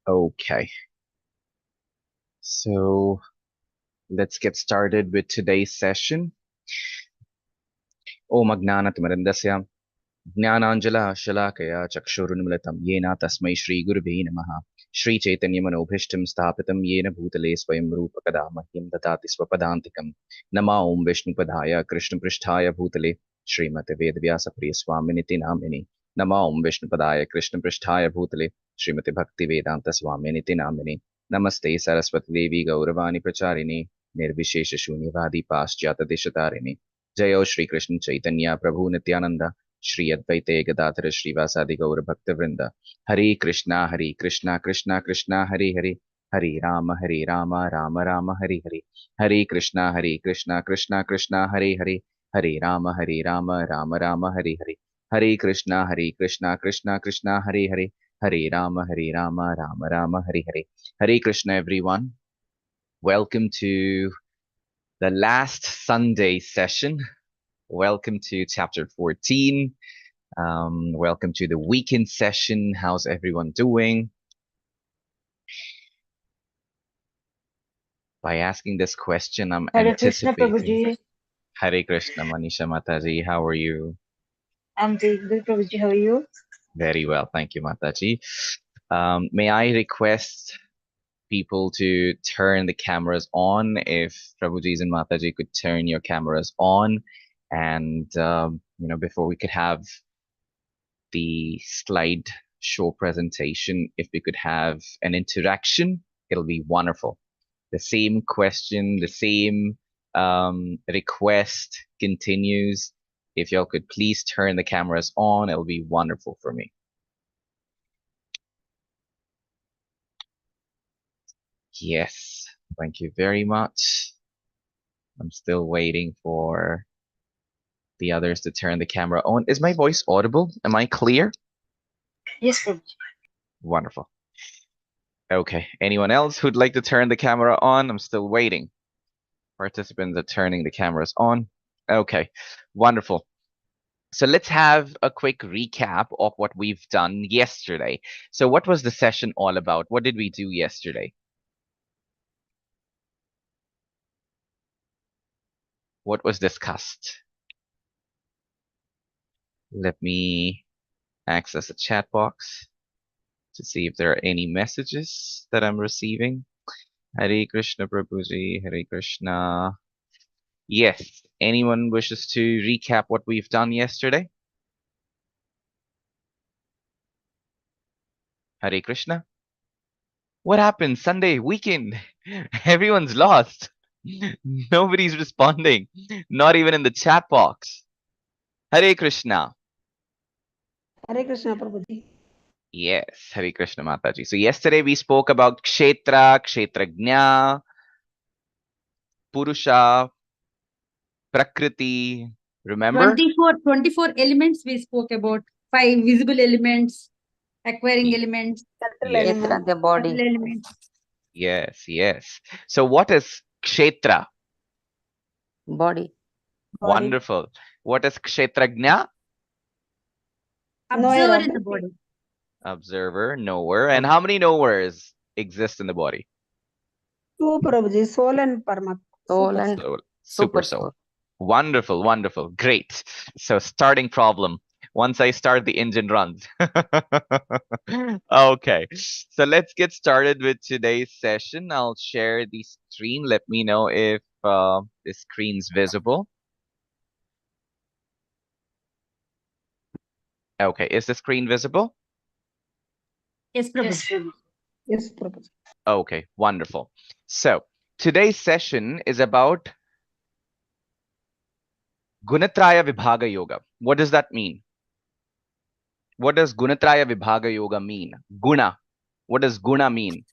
Okay, so let's get started with today's session. Om Agnanatimirandasya Jnananjala Shalakaya Chakshurunmilitam Yena Tasmai Shri Gurubhe Namaha Shri Chaitanya Manobhishtam Sthapitam Yena Bhutale Swayam Rupakada Mahyam Dadati Swapadantikam Nama Om Vishnupadaya Krishna Pristhaya Bhutale Srimate Vedvyasa Priya Swaminiti Namini Nama Om Vishnupadaya Krishna Pristhaya Bhutale Srimate Bhakti Vedanta Swaminiti Namini Namaste Saraswati Devi Gauravani Pracharini Nirvishesha Shunyavadi Paschata Deshatarini Jayo Shri Krishna Chaitanya Prabhu Nityananda Shri Advaita Gadadhara Srivasadi Gaura Bhakta Vrinda Hare Krishna Krishna Krishna Hare Hare Hare Rama Rama Rama Hare Hare Hare Krishna Krishna Krishna Hare Hare Hare Rama Rama Rama Hare Hare Hare Krishna Krishna Krishna Hare Hare Hare Rama Rama Rama Hare Hare Hare Krishna everyone. Welcome to the last Sunday session. Welcome to chapter 14. Welcome to the weekend session. How's everyone doing? By asking this question, I'm Hare Krishna anticipating. Prabhuji. Hare Krishna, Manisha Mataji. How are you? I'm doing good, Prabhuji. How are you? Very well. Thank you, Mataji. May I request people to turn the cameras on? If Prabhuji's and Mataji could turn your cameras on, and before we could have the slide show presentation, if we could have an interaction, it'll be wonderful. The same question, the same request continues. If y'all could please turn the cameras on, it'll be wonderful for me. Yes, thank you very much. I'm still waiting for the others to turn the camera on. Is my voice audible? Am I clear? Yes, Prabhuji. Wonderful. Okay, anyone else who'd like to turn the camera on? I'm still waiting. Participants are turning the cameras on. Okay, wonderful. So let's have a quick recap of what we've done yesterday. So what was the session all about? What did we do yesterday? What was discussed? Let me access the chat box to see if there are any messages that I'm receiving. Hare Krishna Prabhuji, Hare Krishna. Yes, anyone wishes to recap what we've done yesterday? Hare Krishna. What happened Sunday weekend? Everyone's lost. Nobody's responding. Not even in the chat box. Hare Krishna. Hare Krishna Prabhuji. Yes, Hare Krishna Mataji. So yesterday we spoke about Kshetra, Kshetrajna, Purusha, Prakriti. Remember? 24 elements we spoke about. 5 visible elements, acquiring elements, Yes. The body. elements. Yes. So what is Kshetra? Body. Wonderful. What is Kshetrajna? Observer in the body. Observer, knower. And how many knowers exist in the body? 2 Prabhuji. Soul and Paramatma. Soul and Soul. Super soul. Wonderful. Great. So starting problem. Once I start, the engine runs. Okay. So let's get started with today's session. I'll share the screen. Let me know if the screen's visible. Okay. Is the screen visible? Yes, Prabhu. Yes, Prabhuji. Okay. Wonderful. So today's session is about Gunatraya Vibhaga Yoga. What does that mean? What does Gunatraya Vibhaga Yoga mean? Guna. What does guna mean?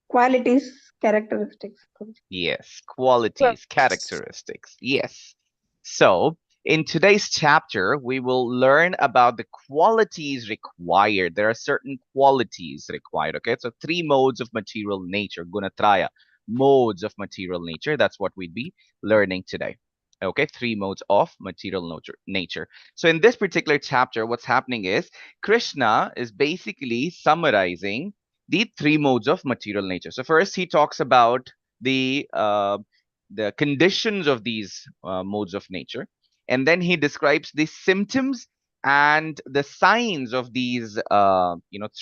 Qualities, characteristics. Yes, qualities, characteristics. Yes. So, in today's chapter, we will learn about the qualities required. There are certain qualities required, okay? So, 3 modes of material nature, Gunatraya, modes of material nature. That's what we'd be learning today. Okay, 3 modes of material nature. So, in this particular chapter, what's happening is Krishna is basically summarizing the three modes of material nature. So first he talks about the conditions of these modes of nature, and then he describes the symptoms and the signs of these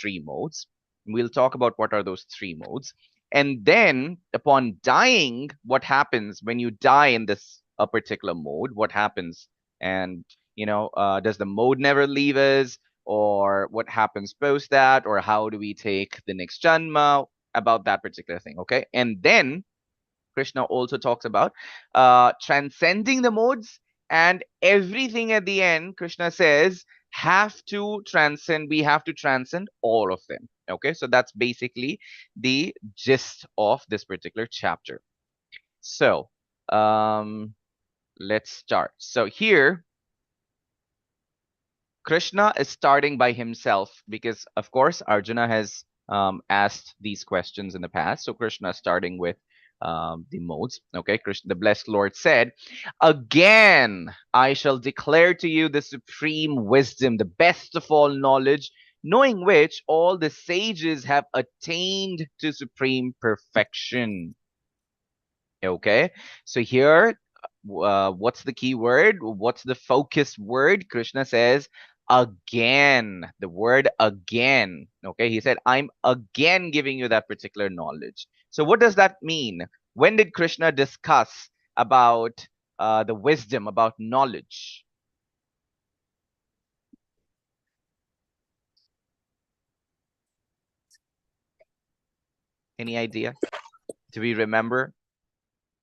three modes. We'll talk about what are those three modes, and then upon dying, what happens when you die in this a particular mode, what happens, and does the mode never leave us, or what happens post that, or how do we take the next janma, about that particular thing. Okay, and then Krishna also talks about transcending the modes, and everything at the end, Krishna says, have to transcend, we have to transcend all of them. Okay, so that's basically the gist of this particular chapter. So let's start. So here Krishna is starting by himself because, of course, Arjuna has asked these questions in the past. So Krishna is starting with the modes. Okay, Krishna, the blessed Lord said, "Again, I shall declare to you the supreme wisdom, the best of all knowledge, knowing which all the sages have attained to supreme perfection." Okay, so here, what's the key word? What's the focus word? Krishna says, again, the word again. Okay, he said, I'm again giving you that particular knowledge. So what does that mean? When did Krishna discuss about the wisdom, about knowledge? Any idea? Do we remember?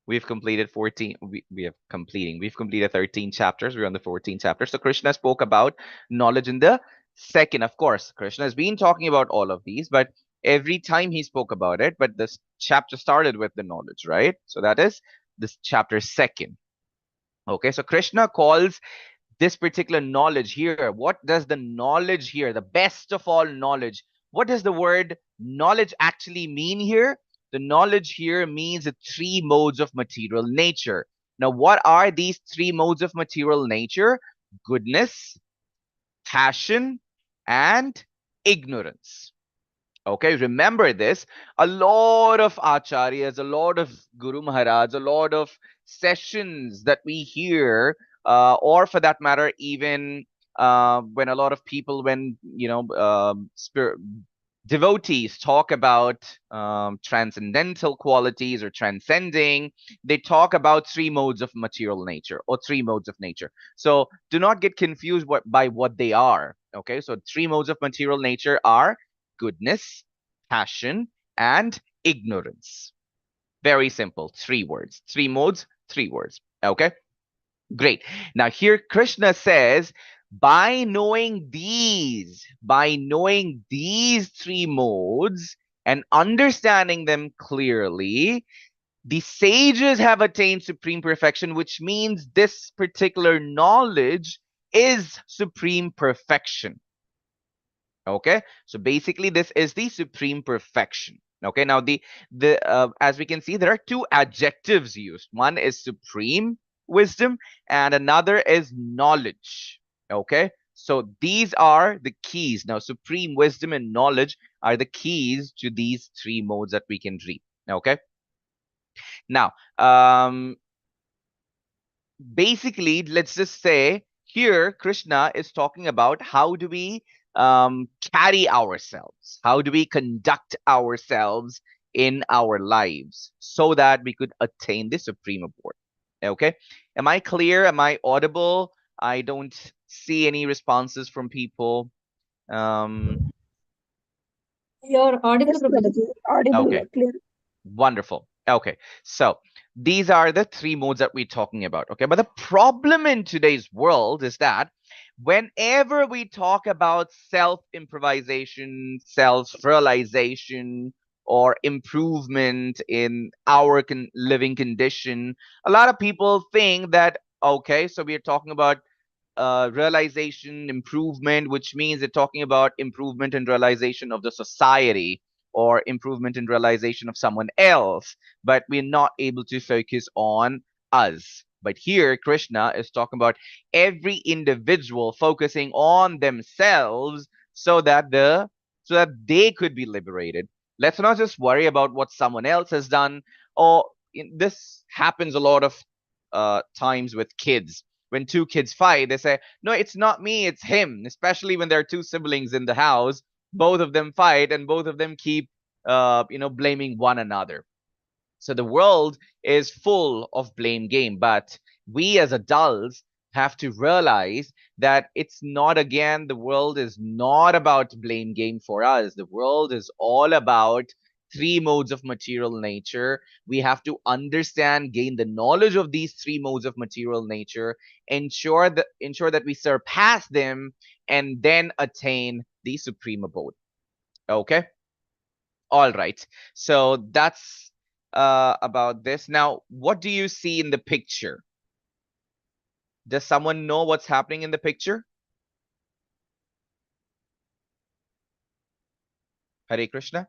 We've completed 14. We've completed 13 chapters. We're on the 14th chapter. So Krishna spoke about knowledge in the second. Of course, Krishna has been talking about all of these, but every time he spoke about it, but this chapter started with the knowledge, right? So that is this chapter second. Okay, so Krishna calls this particular knowledge here. What does the knowledge here, the best of all knowledge, what does the word knowledge actually mean here? The knowledge here means the three modes of material nature. Now, what are these three modes of material nature? Goodness, passion, and ignorance. Okay, remember this. A lot of acharyas, a lot of Guru Maharaj, a lot of sessions that we hear, or for that matter, even when a lot of people, when devotees talk about transcendental qualities or transcending, they talk about three modes of material nature or three modes of nature. So do not get confused by what they are. Okay, so three modes of material nature are goodness, passion, and ignorance. Very simple. Three words. Three modes, three words. Okay, great. Now here Krishna says, by knowing these three modes and understanding them clearly, the sages have attained supreme perfection, which means this particular knowledge is supreme perfection. Okay, so basically this is the supreme perfection. Okay, now the as we can see, there are two adjectives used. One is supreme wisdom and another is knowledge. Okay, so these are the keys. Now supreme wisdom and knowledge are the keys to these three modes that we can read. Okay, now basically, let's just say here Krishna is talking about how do we carry ourselves, how do we conduct ourselves in our lives so that we could attain the supreme abode. Okay, am I clear? Am I audible? I don't see any responses from people. You're audible, Yes, Prabhuji. Prabhuji. Audible, Okay. clear. Wonderful. Okay, so these are the three modes that we're talking about. Okay, but the problem in today's world is that whenever we talk about self-improvisation, self-realization, or improvement in our living condition, a lot of people think that, okay, so we are talking about realization, improvement, which means they're talking about improvement and realization of the society or improvement and realization of someone else, but we're not able to focus on us. But here, Krishna is talking about every individual focusing on themselves so that the so that they could be liberated. Let's not just worry about what someone else has done. Or this happens a lot of times with kids. When two kids fight, they say, no, it's not me, it's him. Especially when there are two siblings in the house, both of them fight and both of them keep blaming one another. So the world is full of blame game, but we as adults have to realize that it's not, again, the world is not about blame game for us. The world is all about three modes of material nature. We have to understand, gain the knowledge of these three modes of material nature, ensure that we surpass them, and then attain the supreme abode. Okay? All right. So that's about this. Now, what do you see in the picture? Does someone know what's happening in the picture? Hare Krishna.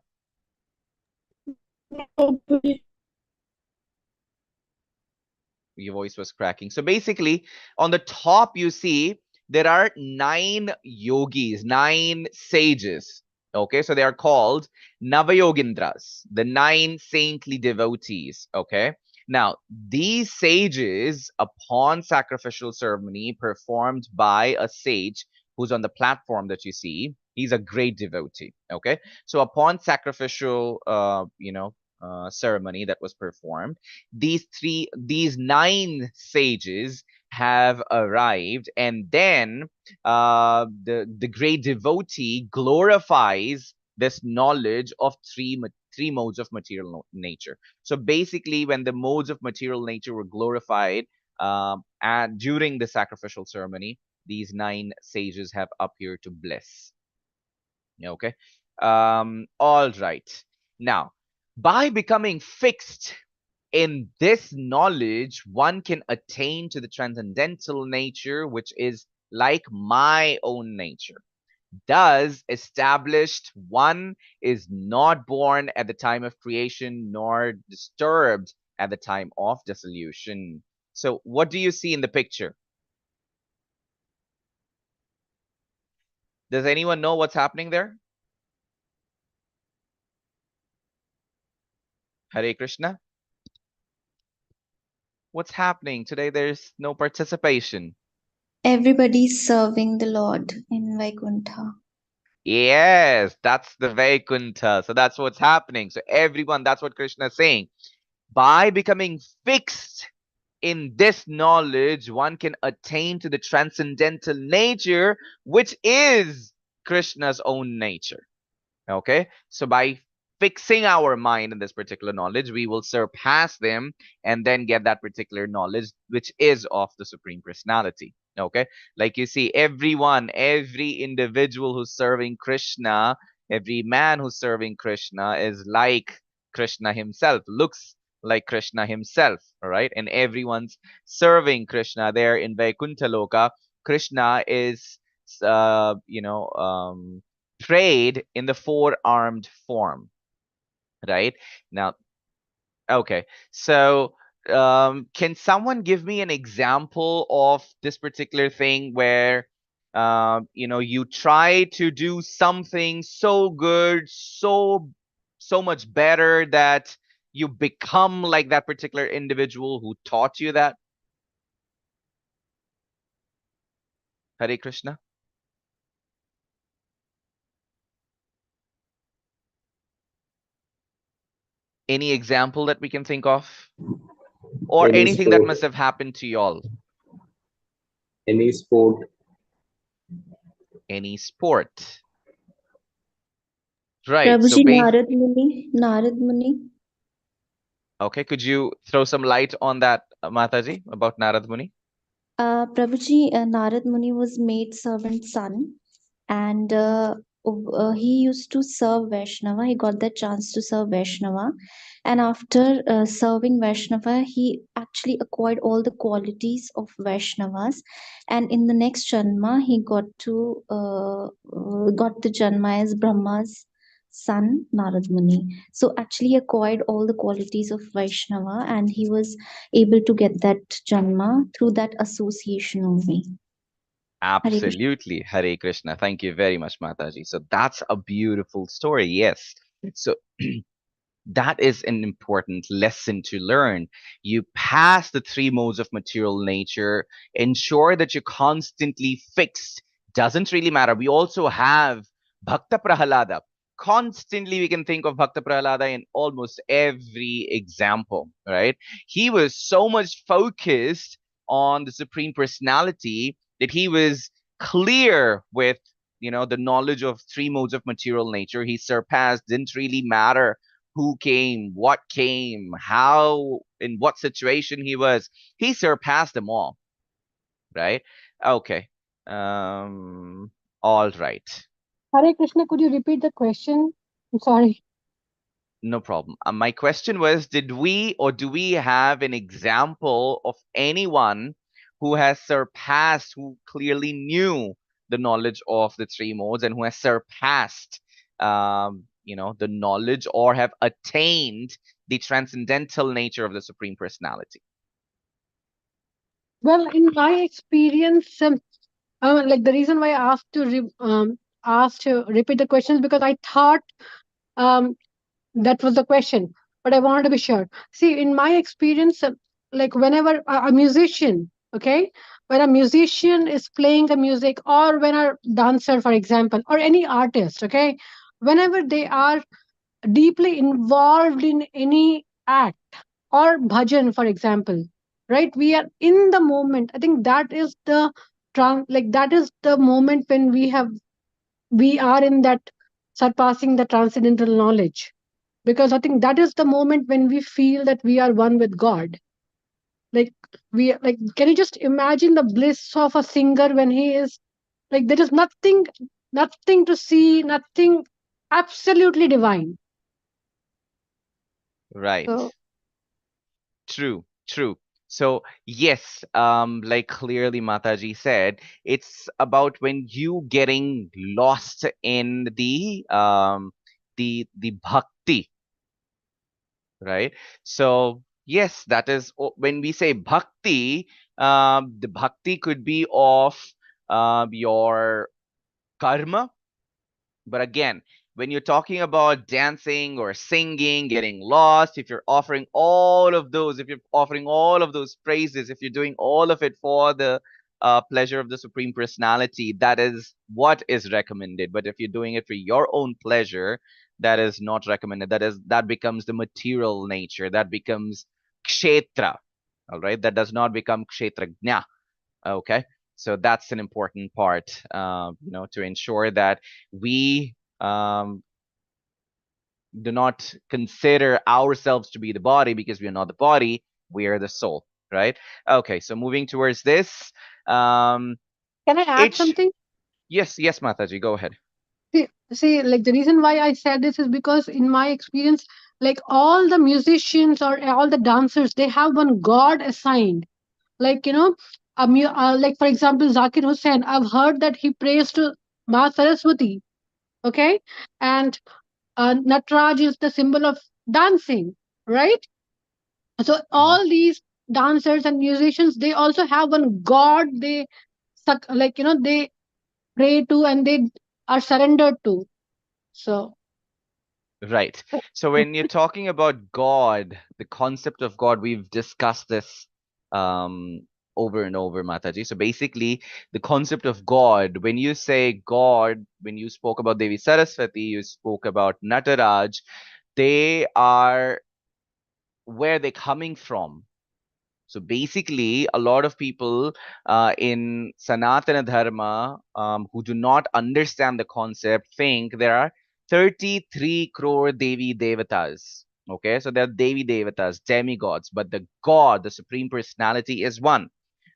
Your voice was cracking. So basically, on the top, you see there are 9 yogis, 9 sages. Okay, so they are called Navayogindras, the 9 saintly devotees. Okay, now these sages, upon sacrificial ceremony performed by a sage who's on the platform that you see, he's a great devotee. Okay, so upon sacrificial, ceremony that was performed, these 9 sages have arrived, and then the great devotee glorifies this knowledge of three modes of material nature. So basically, when the modes of material nature were glorified and during the sacrificial ceremony, these 9 sages have appeared to bless. Okay. All right. Now, by becoming fixed in this knowledge, one can attain to the transcendental nature, which is like my own nature. Thus, established, one is not born at the time of creation, nor disturbed at the time of dissolution. So, what do you see in the picture? Does anyone know what's happening there? Hare Krishna. What's happening today? There's no participation. Everybody's serving the Lord in Vaikuntha. Yes, that's the Vaikuntha. So that's what's happening. So everyone, that's what Krishna is saying. By becoming fixed in this knowledge, one can attain to the transcendental nature, which is Krishna's own nature. Okay, so by fixing our mind in this particular knowledge, we will surpass them and then get that particular knowledge, which is of the Supreme Personality. Okay, like you see, every individual who's serving Krishna, every man who's serving Krishna is like Krishna himself, looks like Krishna himself. All right, and everyone's serving Krishna there in Vaikuntha Loka. Krishna is prayed in the 4-armed form, right? Now, okay, so can someone give me an example of this particular thing where you try to do something so good, so much better that you become like that particular individual who taught you that? Hare Krishna. Any example that we can think of? Or Any anything that sport. must have happened to y'all? Any sport. Any sport. Right. So Prabhuji, Narad Muni. okay, could you throw some light on that, Mataji, about Narad Muni? Prabhuji, Narad Muni was made servant son, and he used to serve Vaishnava. He got the chance to serve Vaishnava, and after serving Vaishnava, he actually acquired all the qualities of Vaishnavas. And in the next janma, he got the janma as Brahma's son, Narad Muni. So actually acquired all the qualities of Vaishnava, and he was able to get that janma through that association only. Absolutely. Hare Krishna. Thank you very much, Mataji. So that's a beautiful story. Yes. So that is an important lesson to learn. You pass the three modes of material nature, ensure that you're constantly fixed. Doesn't really matter. We also have Bhakta Prahalada. Constantly, we can think of Bhakta Prahalada in almost every example, right? He was so much focused on the Supreme Personality that he was clear with, the knowledge of three modes of material nature. He surpassed, didn't really matter who came, how, in what situation he was. He surpassed them all, right? Okay. All right. Hare Krishna, could you repeat the question? I'm sorry. No problem. My question was, do we have an example of anyone who has surpassed, who clearly knew the knowledge of the three modes and who has surpassed, the knowledge or have attained the transcendental nature of the Supreme Personality? Well, in my experience, like the reason why I asked to repeat the question is because I thought um, that was the question, but I wanted to be sure. See, in my experience, like whenever a musician, okay, when a musician is playing the music, or when a dancer, for example, or any artist, okay, whenever they are deeply involved in any act or bhajan, for example, right, we are in the moment. I think that is the that is the moment when we are in that surpassing the transcendental knowledge, because I think that is the moment when we feel that we are one with God. Like, can you just imagine the bliss of a singer when he is like, there is nothing to see, nothing, absolutely divine. Right. So True, true. So yes, like clearly Mataji said, it's about when you getting lost in the bhakti, right? So yes, that is when we say bhakti, the bhakti could be of your karma. But again, when you're talking about dancing or singing, getting lost, if you're offering all of those, if you're offering all of those praises, if you're doing all of it for the pleasure of the Supreme Personality, that is what is recommended. But if you're doing it for your own pleasure, that is not recommended. That becomes the material nature. That becomes kshetra. All right. That does not become kshetrajna. Okay. So that's an important part, to ensure that we do not consider ourselves to be the body, because we are not the body, we are the soul, right? Okay, so moving towards this. can I add something? Yes, Mataji, go ahead. See, like the reason why I said this is because in my experience, like all the musicians or all the dancers, they have one God assigned. Like, like for example, Zakir Hussain, I've heard that he prays to Ma Saraswati, okay? And Natraj is the symbol of dancing, right? So all these dancers and musicians, they also have one God they they pray to and they are surrendered to. So Right. So when you're talking about God, the concept of God, we've discussed this over and over, Mataji. So basically, the concept of God, when you say God, when you spoke about Devi Saraswati, you spoke about Nataraj, they are where they're coming from. So basically, a lot of people in Sanatana Dharma who do not understand the concept think there are 33 crore Devi Devatas. Okay, so there are Devi Devatas, demigods, but the God, the Supreme Personality, is one.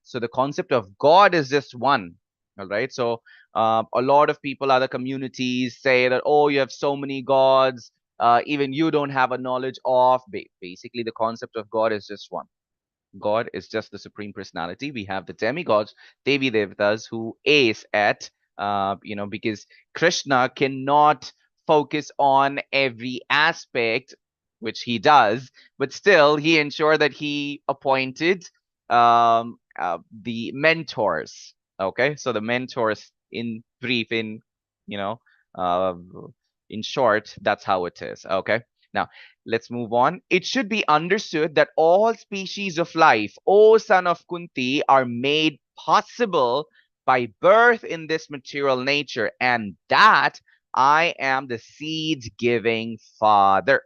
So the concept of God is just one. All right, so a lot of people, other communities say that, oh, you have so many gods, even you don't have a knowledge of. Basically, the concept of God is just one. God is just the Supreme Personality. We have the demigods, Devi Devatas, who ace at, because Krishna cannot focus on every aspect, which he does, but still he ensured that he appointed the mentors, Okay, so the mentors, in brief, you know, uh, in short, that's how it is. Okay, now let's move on. It should be understood that all species of life, O son of Kunti, are made possible by birth in this material nature, and that I am the seed-giving father,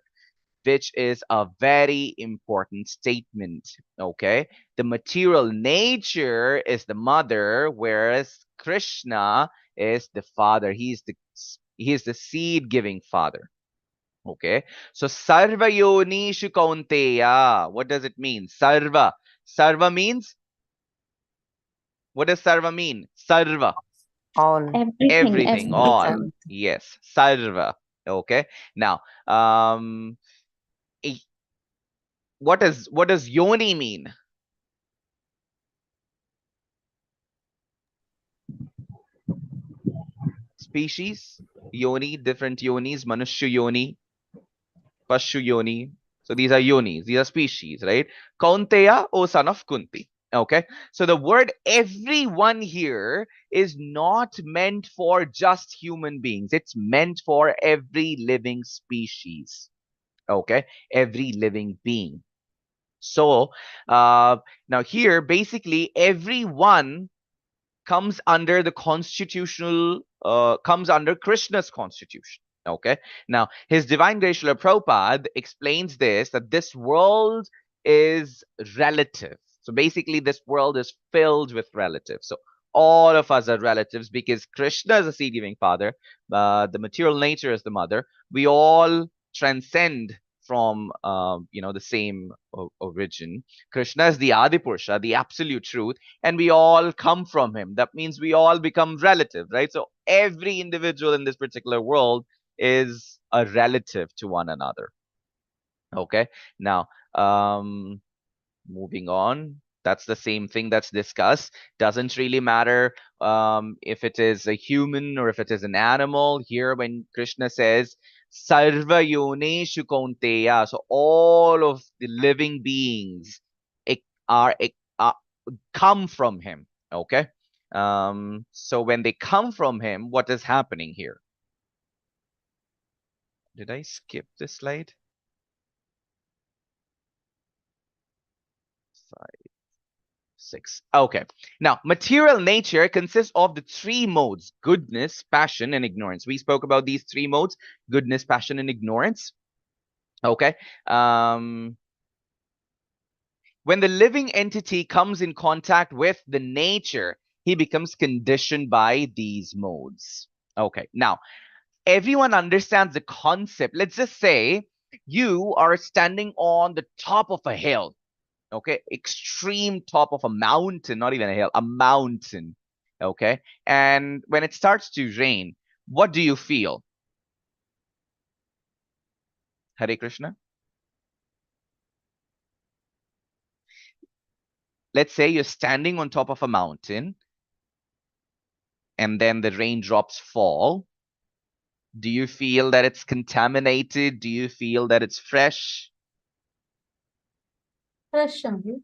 which is a very important statement. Okay, the material nature is the mother, whereas Krishna is the father. He is the seed giving father. Okay, so sarva yonishu kaunteya, what does it mean? Sarva means, what does sarva mean? Sarva, All. everything, all. Everything. Yes, sarva. Okay, now i- what does yoni mean? Species, yoni, different yonis, manusya yoni, pashu yoni. So these are yonis, these are species, right? Kaunteya, O son of Kunti. Okay, so the word everyone here is not meant for just human beings, it's meant for every living species. Okay, every living being. So now here, basically, everyone comes under the constitutional, comes under Krishna's constitution. Okay, now his divine grace Srila Prabhupada explains this, that this world is relative. So basically this world is filled with relatives. So all of us are relatives, because Krishna is a seed giving father, the material nature is the mother. We all transcend from the same origin. Krishna is the Adipurusha, the absolute truth, and we all come from him. That means we all become relative, right? So every individual in this particular world is a relative to one another. Okay, now moving on, that's the same thing that's discussed. Doesn't really matter if it is a human or if it is an animal. Here when Krishna says sarva yoneshu kaunteya, so all of the living beings are come from him. Okay, so when they come from him, what is happening here? Did I skip this slide? 5, 6. Okay, now material nature consists of the three modes: goodness, passion, and ignorance. We spoke about these three modes: goodness, passion, and ignorance. Okay, when the living entity comes in contact with the nature, he becomes conditioned by these modes. Okay, now everyone understands the concept. Let's just say you are standing on the top of a hill, okay, extreme top of a mountain, not even a hill, a mountain, okay, and when it starts to rain, what do you feel? Hare Krishna. Let's say you're standing on top of a mountain and then the raindrops fall. Do you feel that it's contaminated? Do you feel that it's fresh? Fresh only.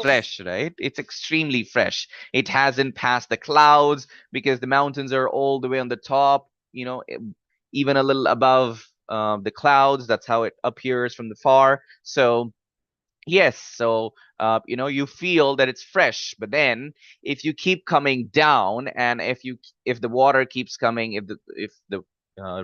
Fresh, right? It's extremely fresh. It hasn't passed the clouds, because the mountains are all the way on the top, even a little above the clouds. That's how it appears from the far. So yes, so you feel that it's fresh, but then if you keep coming down, and if the water keeps coming, if the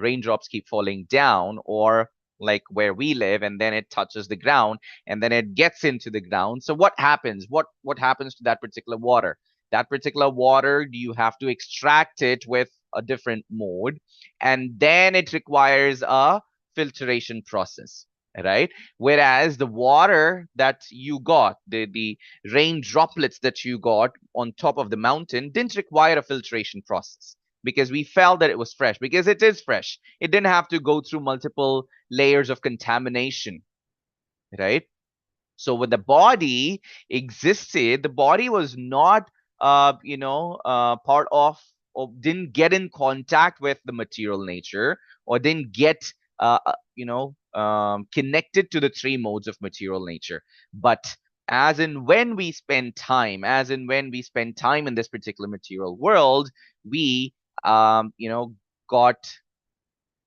raindrops keep falling down, or like where we live, and then it touches the ground, and then it gets into the ground, so what happens? What happens to that particular water? That particular water, you have to extract it with a different mode, and then it requires a filtration process, right? Whereas the water that you got, the rain droplets that you got on top of the mountain, didn't require a filtration process, because we felt that it was fresh, because it is fresh. It didn't have to go through multiple layers of contamination, right? So when the body existed, the body was not part of, or didn't get in contact with the material nature, or didn't get connected to the three modes of material nature. But as in when we spend time, in this particular material world, we, got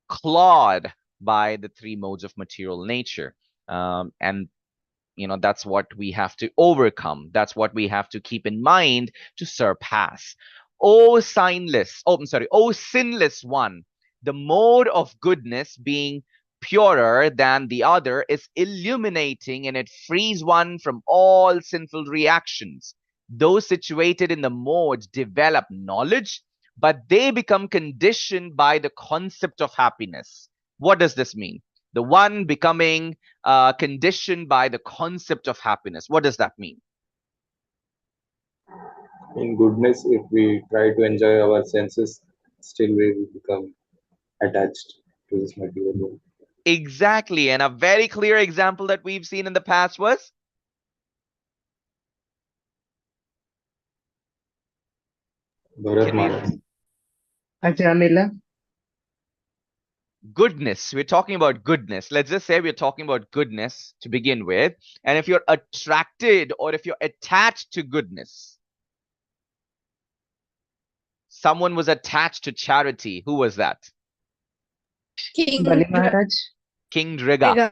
clawed by the three modes of material nature. And that's what we have to overcome. That's what we have to keep in mind to surpass. Oh sinless one, the mode of goodness being purer than the other is illuminating, and it frees one from all sinful reactions. Those situated in the mode develop knowledge, but they become conditioned by the concept of happiness. What does this mean? The one becoming conditioned by the concept of happiness. What does that mean? In goodness, if we try to enjoy our senses, still we will become attached to this material world. Exactly. And a very clear example that we've seen in the past was? Bharat Can we- Maharaj. Goodness. We're talking about goodness. Let's just say we're talking about goodness to begin with. And if you're attracted or if you're attached to goodness, someone was attached to charity. Who was that? Bali Maharaj. King Driga.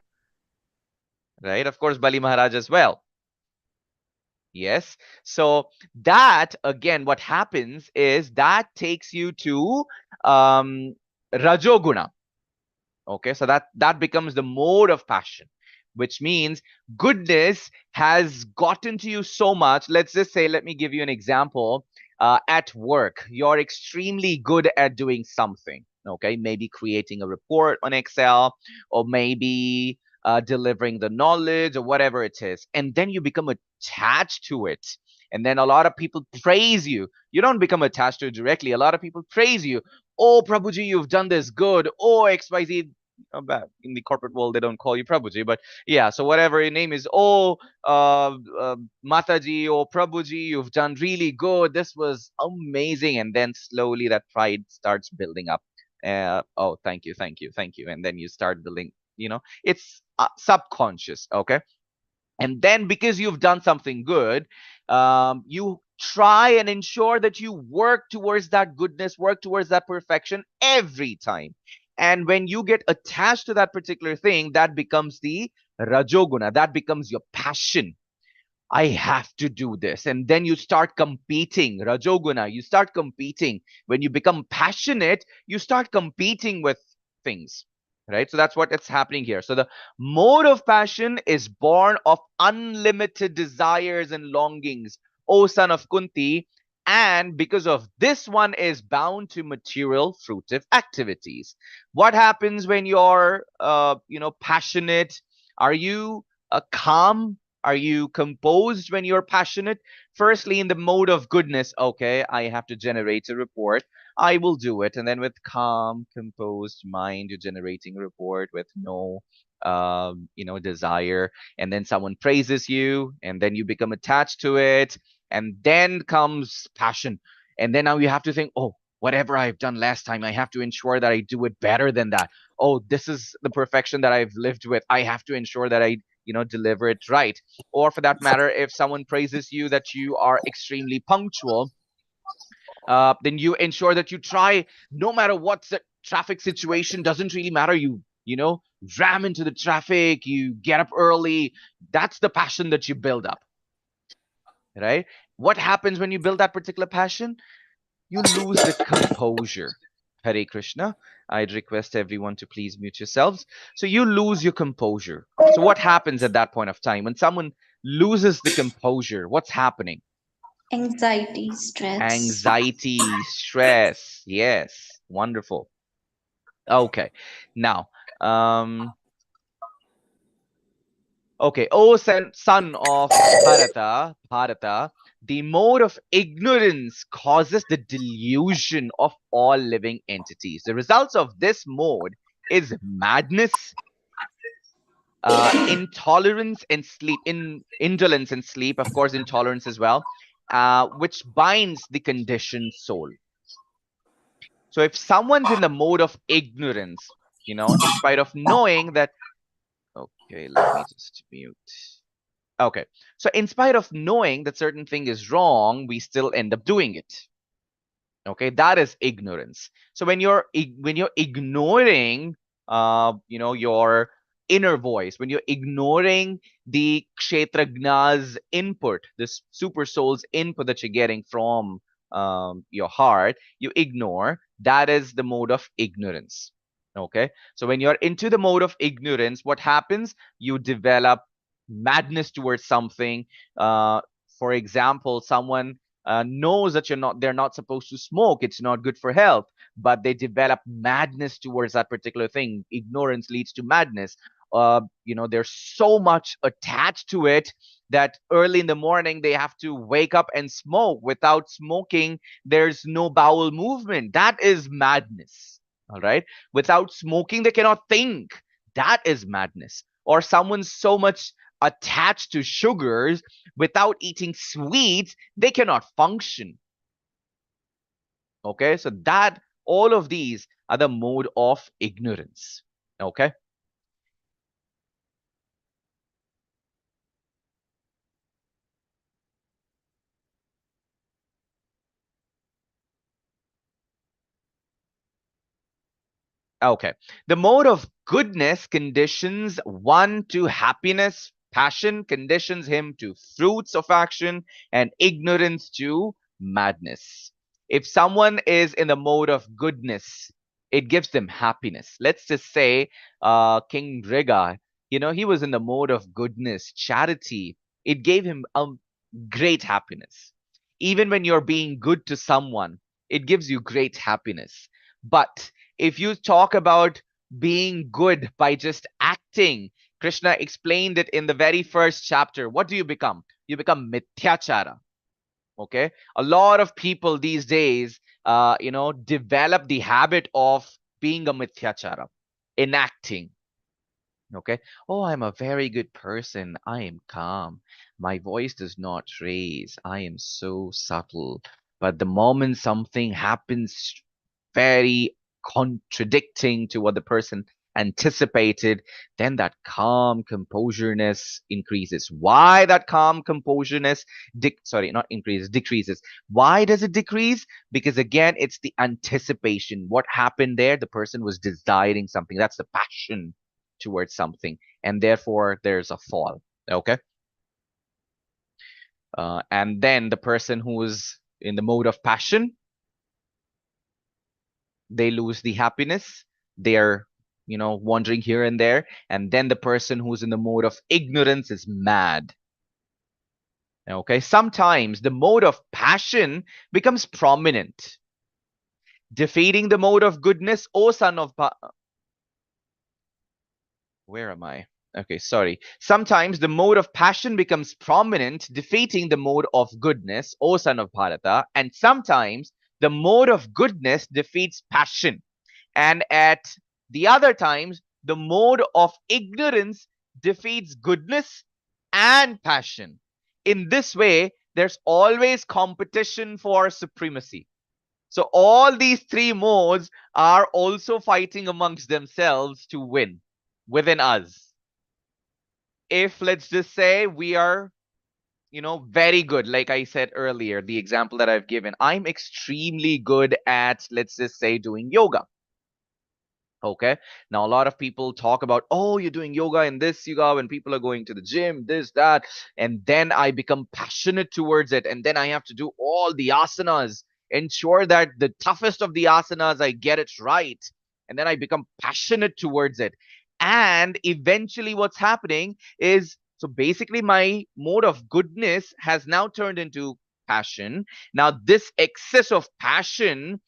Right? Of course, Bali Maharaj as well. Yes. So that, again, what happens is that takes you to Rajoguna. Okay, so that becomes the mode of passion, which means goodness has gotten to you so much. Let's just say, let me give you an example. At work, you're extremely good at doing something. Okay, maybe creating a report on Excel, or maybe delivering the knowledge, or whatever it is. And then you become attached to it. And then a lot of people praise you. You don't become attached to it directly. A lot of people praise you. Oh, Prabhuji, you've done this good. Oh, XYZ. In the corporate world, they don't call you Prabhuji, but yeah, so whatever your name is. Oh, Mataji or Prabhuji, you've done really good. This was amazing. And then slowly that pride starts building up. Oh, thank you, thank you, thank you. And then you start building, it's subconscious. Okay. And then because you've done something good, you try and ensure that you work towards that goodness, work towards that perfection every time. And when you get attached to that particular thing, that becomes the Rajoguna, that becomes your passion. I have to do this. And then you start competing. Rajoguna, you start competing. When you become passionate, you start competing with things. Right? So that's what it's happening here. So the mode of passion is born of unlimited desires and longings, O son of Kunti. And because of this, one is bound to material fruitive activities. What happens when you're, passionate? Are you calm? Are you composed when you're passionate? Firstly, in the mode of goodness, okay, I have to generate a report. I will do it. And then with calm, composed mind, you're generating a report with no, desire. And then someone praises you, and then you become attached to it. And then comes passion. And then now you have to think, oh, whatever I've done last time, I have to ensure that I do it better than that. Oh, this is the perfection that I've lived with. I have to ensure that I deliver it right. Or for that matter, if someone praises you that you are extremely punctual, then you ensure that you try, no matter what the traffic situation, doesn't really matter. You ram into the traffic, you get up early. That's the passion that you build up, right? What happens when you build that particular passion? You lose the composure. Hare Krishna. I'd request everyone to please mute yourselves. So you lose your composure. So what happens at that point of time? When someone loses the composure, what's happening? Anxiety, stress. Anxiety, stress. Yes. Wonderful. Okay. Now, okay. Oh, son of Bharata, the mode of ignorance causes the delusion of all living entities. The results of this mode is madness, intolerance and sleep, indolence and sleep, of course, intolerance as well, which binds the conditioned soul. So if someone's in the mode of ignorance, in spite of knowing that, okay, let me just mute. Okay. So in spite of knowing that certain thing is wrong, we still end up doing it. Okay, that is ignorance. So when you're ignoring your inner voice, when you're ignoring the kshetragna's input, this super soul's input that you're getting from your heart, you ignore, that is the mode of ignorance. Okay, so when you're into the mode of ignorance, what happens? You develop madness towards something. For example, someone knows that they're not supposed to smoke, it's not good for health, but they develop madness towards that particular thing. Ignorance leads to madness. They're so much attached to it that early in the morning they have to wake up and smoke. Without smoking, there's no bowel movement. That is madness. All right, without smoking they cannot think. That is madness. Or someone's so much attached to sugars, without eating sweets they cannot function. Okay, so that all of these are the mode of ignorance. Okay, okay, the mode of goodness conditions one to happiness, passion conditions him to fruits of action, and ignorance to madness. If someone is in the mode of goodness, it gives them happiness. Let's just say King Riga, he was in the mode of goodness, charity. It gave him great happiness. Even when you're being good to someone, it gives you great happiness. But if you talk about being good by just acting, Krishna explained it in the very first chapter. What do you become? You become mithyachara. Okay, a lot of people these days develop the habit of being a mithyachara, enacting. Okay, oh, I'm a very good person, I am calm, my voice does not raise, I am so subtle. But the moment something happens very contradicting to what the person anticipated, then that calm composureness increases. Why that calm composureness not increases, decreases? Why does it decrease? Because again, it's the anticipation. What happened there? The person was desiring something. That's the passion towards something, and therefore there's a fall. Okay, and then the person who's in the mode of passion, they lose the happiness. They're wandering here and there. And then the person who's in the mode of ignorance is mad. Okay, sometimes the mode of passion becomes prominent, defeating the mode of goodness. O son of where am I? Okay, sorry. Sometimes the mode of passion becomes prominent, defeating the mode of goodness, O son of Bharata. And sometimes the mode of goodness defeats passion. And at the other times, the mode of ignorance defeats goodness and passion. In this way, there's always competition for supremacy. So all these three modes are also fighting amongst themselves to win within us. If, let's just say, we are very good, like I said earlier, the example that I've given, I'm extremely good at, let's just say, doing yoga. Okay, now a lot of people talk about, oh, you're doing yoga and this yoga when people are going to the gym, this, that, and then I become passionate towards it, and then I have to do all the asanas, ensure that the toughest of the asanas I get it right, and then I become passionate towards it. And eventually what's happening is, so basically my mode of goodness has now turned into passion. Now this excess of passion,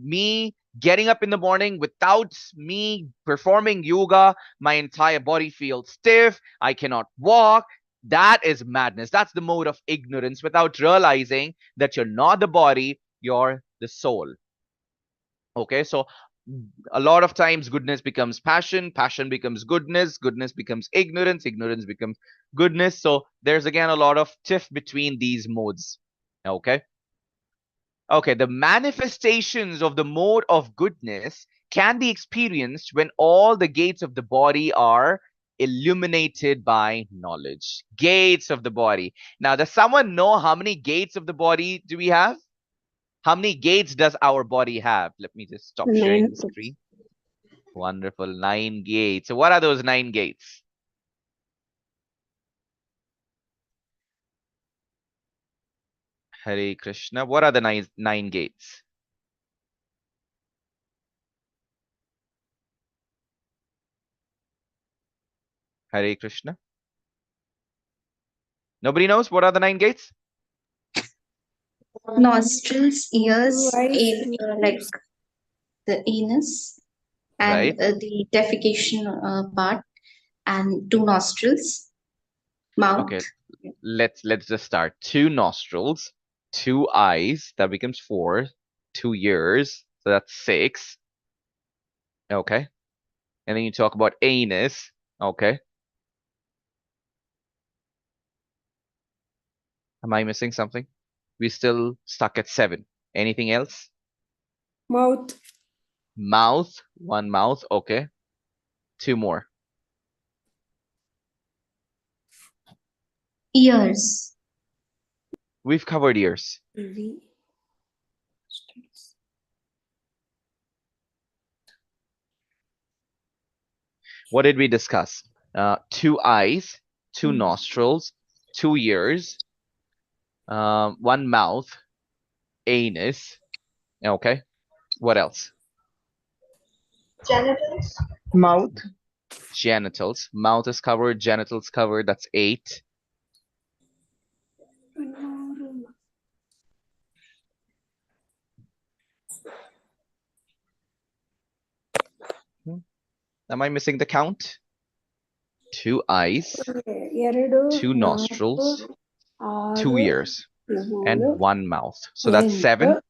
me getting up in the morning without me performing yoga, my entire body feels stiff, I cannot walk. That is madness. That's the mode of ignorance, without realizing that you're not the body, you're the soul. Okay, so a lot of times goodness becomes passion, passion becomes goodness, goodness becomes ignorance, ignorance becomes goodness. So there's again a lot of tiff between these modes. Okay. Okay, the manifestations of the mode of goodness can be experienced when all the gates of the body are illuminated by knowledge. Gates of the body. Now, does someone know how many gates of the body do we have? How many gates does our body have? Let me just stop sharing the screen. Wonderful. 9 gates. So what are those 9 gates? Hare Krishna. What are the nine gates? Hare Krishna. Nobody knows what are the 9 gates? Nostrils, ears, Eyes, like the anus, and Right. the defecation part, and 2 nostrils, mouth. Okay. Let's just start. 2 nostrils, 2 eyes, that becomes 4, 2 ears, so that's 6. Okay. And then you talk about anus. Okay. Am I missing something? We're still stuck at 7. Anything else? mouth, Mouth, 1 mouth. Okay. 2 more. Ears. We've covered ears. What did we discuss? 2 eyes, 2 nostrils, 2 ears, 1 mouth, anus. Okay. What else? Genitals. Mouth. Genitals. Mouth is covered, genitals covered. That's 8. Am I missing the count? 2 eyes, 2 nostrils, 2 ears, and 1 mouth. So that's 7.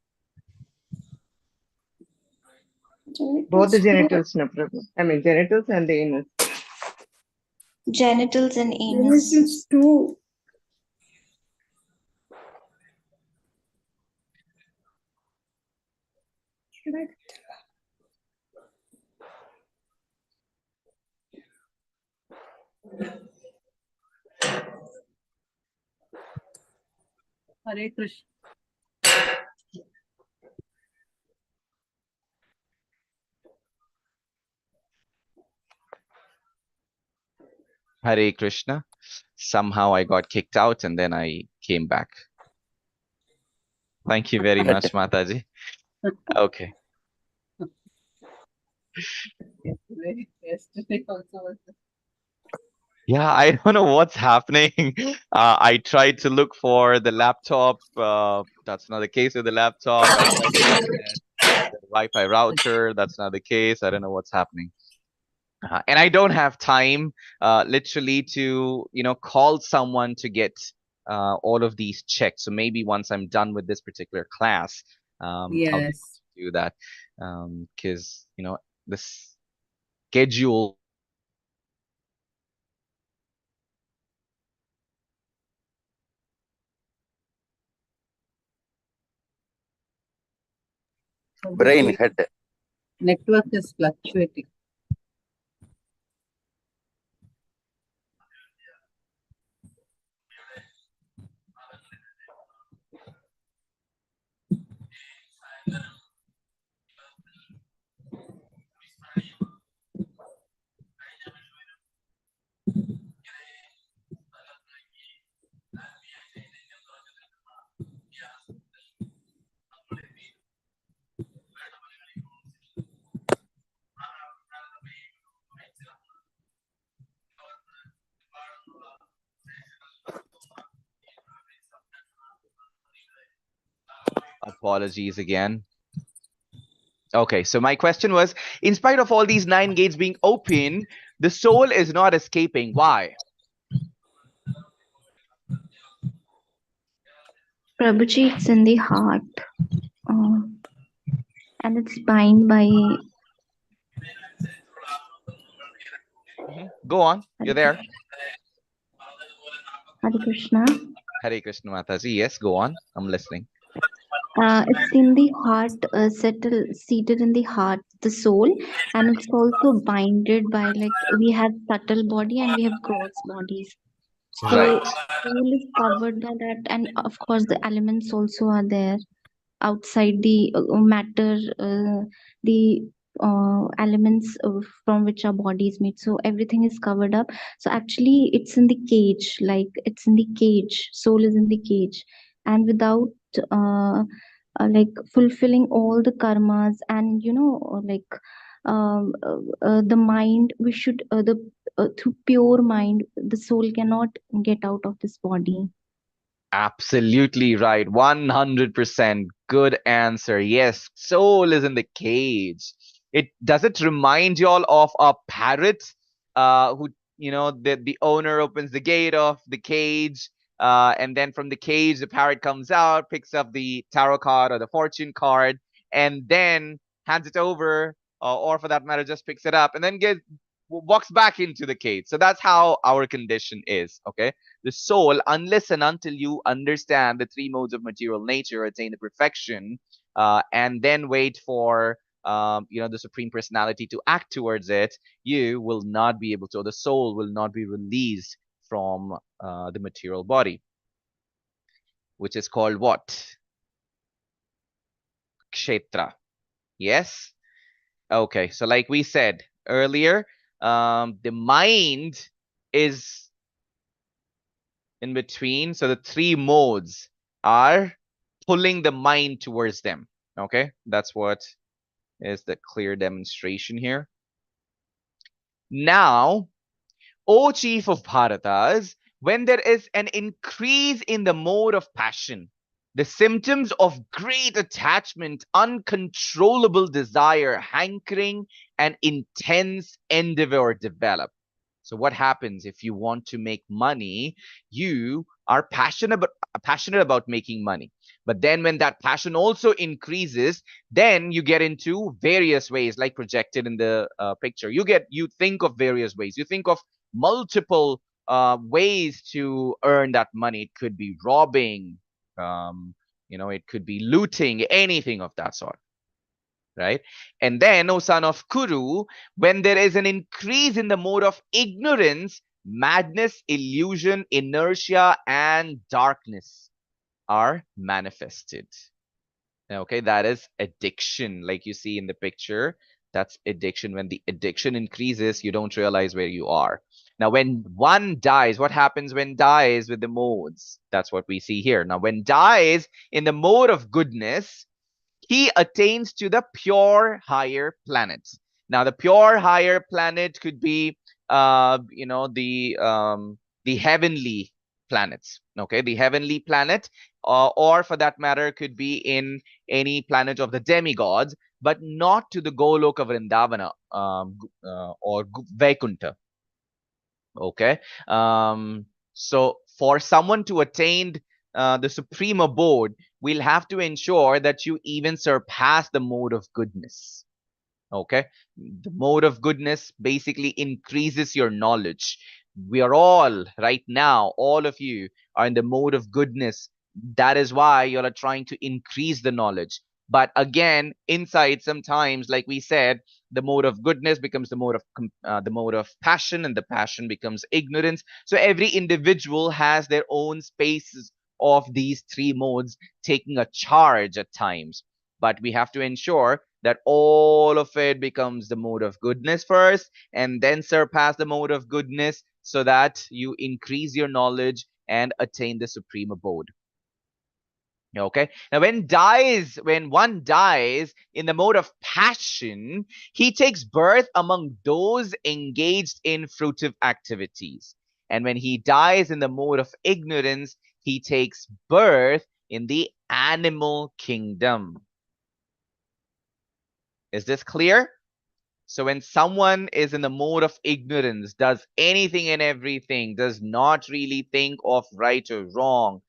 Both the genitals, no problem. I mean, genitals and the anus. Genitals and anus. Genitals 2. Hare Krishna. Hare Krishna. Somehow I got kicked out and then I came back. Thank you very much, Mataji. Okay. Yesterday also was Yeah, I don't know what's happening. I tried to look for the laptop. That's not the case with the laptop. I tried to look at the Wi-Fi router. That's not the case. I don't know what's happening. And I don't have time, literally, to call someone to get all of these checked. So maybe once I'm done with this particular class, I'll be able to yes. do that, because the schedule. So Brain the head. network is fluctuating. Apologies again. Okay, so my question was, in spite of all these 9 gates being open, the soul is not escaping. Why? Prabhuji, it's in the heart. And it's bound by. Go on. You're there. Hare Krishna. Hare Krishna Mataji. Yes, go on. I'm listening. It's in the heart, seated in the heart, the soul, and it's also binded by, like, we have subtle body and we have gross bodies. Right. So soul is covered by that, and of course the elements also are there outside the matter, the elements from which our body is made. So everything is covered up. So actually, it's in the cage, like it's in the cage. Soul is in the cage, and without like fulfilling all the karmas, and the mind, we should the through pure mind, the soul cannot get out of this body. Absolutely right. 100% good answer. Yes, soul is in the cage. Does it remind you all of a parrot who, the owner opens the gate of the cage, and then from the cage the parrot comes out, picks up the tarot card or the fortune card, and then hands it over, or for that matter just picks it up and then walks back into the cage. So that's how our condition is, okay? The soul, unless and until you understand the three modes of material nature, attain the perfection, and then wait for the Supreme Personality to act towards it, you will not be able to, or the soul will not be released from the material body, which is called what? Kshetra. Yes? Okay, so like we said earlier, the mind is in between. So the three modes are pulling the mind towards them. Okay, that's what is the clear demonstration here. Now, O chief of Bharatas, when there is an increase in the mode of passion, the symptoms of great attachment, uncontrollable desire, hankering, and intense endeavor develop. So what happens if you want to make money? You are passionate about making money. But then when that passion also increases, then you get into various ways, like projected in the picture. You think of various ways. You think of multiple ways to earn that money. It could be robbing, it could be looting, anything of that sort. Right? And then, O son of Kuru, when there is an increase in the mode of ignorance, madness, illusion, inertia, and darkness are manifested. Okay, that is addiction, like you see in the picture. That's addiction. When the addiction increases, you don't realize where you are. Now, when one dies, what happens when dies with the modes? That's what we see here. Now, when dies in the mode of goodness, he attains to the pure higher planets. Now, the pure higher planet could be, the heavenly planets. Okay, the heavenly planet, or for that matter, could be in any planet of the demigods, but not to the Goloka Vrindavana, or Vaikuntha. Okay, so for someone to attain the supreme abode, we'll have to ensure that you even surpass the mode of goodness. Okay, the mode of goodness basically increases your knowledge. We are all right now, all of you are in the mode of goodness. That is why you are trying to increase the knowledge. But again, inside, sometimes, like we said, the mode of goodness becomes the mode of passion, and the passion becomes ignorance. So every individual has their own spaces of these three modes taking a charge at times. But we have to ensure that all of it becomes the mode of goodness first, and then surpass the mode of goodness, so that you increase your knowledge and attain the supreme abode. Okay, now when one dies in the mode of passion, he takes birth among those engaged in fruitive activities. And when he dies in the mode of ignorance, he takes birth in the animal kingdom. Is this clear? So when someone is in the mode of ignorance, does anything and everything, does not really think of right or wrong,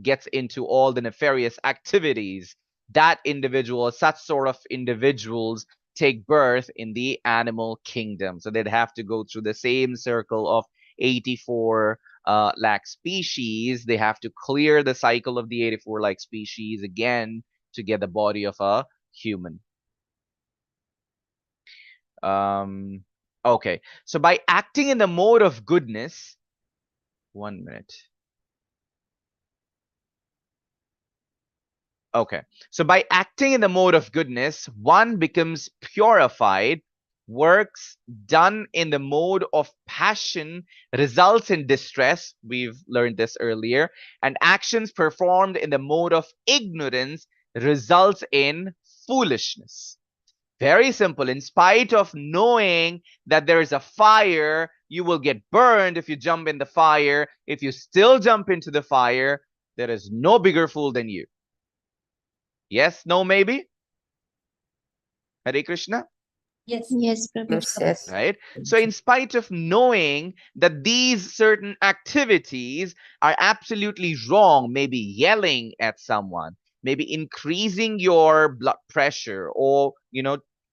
gets into all the nefarious activities, that individual, such sort of individuals, take birth in the animal kingdom. So they'd have to go through the same circle of 84 lakh species, they have to clear the cycle of the 84 lakh species again to get the body of a human. Okay, so by acting in the mode of goodness, 1 minute. Okay, so by acting in the mode of goodness, one becomes purified. Works done in the mode of passion results in distress. We've learned this earlier. And actions performed in the mode of ignorance results in foolishness. Very simple. In spite of knowing that there is a fire, you will get burned if you jump in the fire. If you still jump into the fire, there is no bigger fool than you. Yes, no, maybe? Hare Krishna? Yes. Yes, Prabhuji. Yes. Right? So in spite of knowing that these certain activities are absolutely wrong, maybe yelling at someone, maybe increasing your blood pressure, or